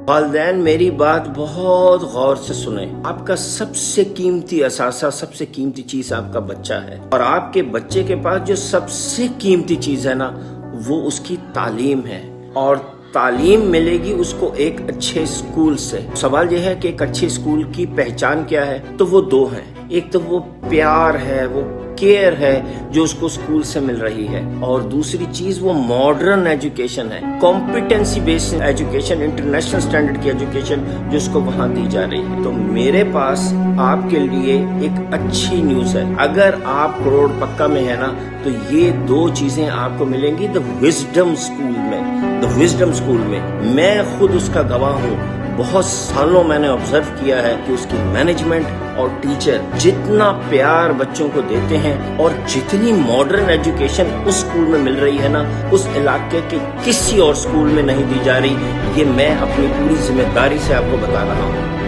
والدین میری بات بہت غور سے سنیں. آپ کا سب سے قیمتی اثاثہ، سب سے قیمتی چیز آپ کا بچہ ہے، اور آپ کے بچے کے پاس جو سب سے قیمتی چیز ہے نا، وہ اس کی تعلیم ہے. اور تعلیم ملے گی اس کو ایک اچھے اسکول سے. سوال یہ ہے کہ ایک اچھے اسکول کی پہچان کیا ہے؟ تو وہ دو ہیں. ایک تو وہ پیار ہے، وہ کیئر ہے جو اس کو اسکول سے مل رہی ہے، اور دوسری چیز وہ ماڈرن ایجوکیشن ہے، competency based education, international standard کی ایجوکیشن جو اس کو وہاں دی جا رہی ہے. تو میرے پاس آپ کے لیے ایک اچھی نیوز ہے. اگر آپ کروڑ پکا میں ہے نا، تو یہ دو چیزیں آپ کو ملیں گی دا وزڈم اسکول میں. دا وزڈم اسکول میں میں خود اس کا گواہ ہوں. بہت سالوں میں نے آبزرو کیا ہے کہ اس کی مینجمنٹ اور ٹیچر جتنا پیار بچوں کو دیتے ہیں اور جتنی ماڈرن ایجوکیشن اس اسکول میں مل رہی ہے نا، اس علاقے کے کسی اور اسکول میں نہیں دی جا رہی. یہ میں اپنی پوری ذمہ داری سے آپ کو بتا رہا ہوں.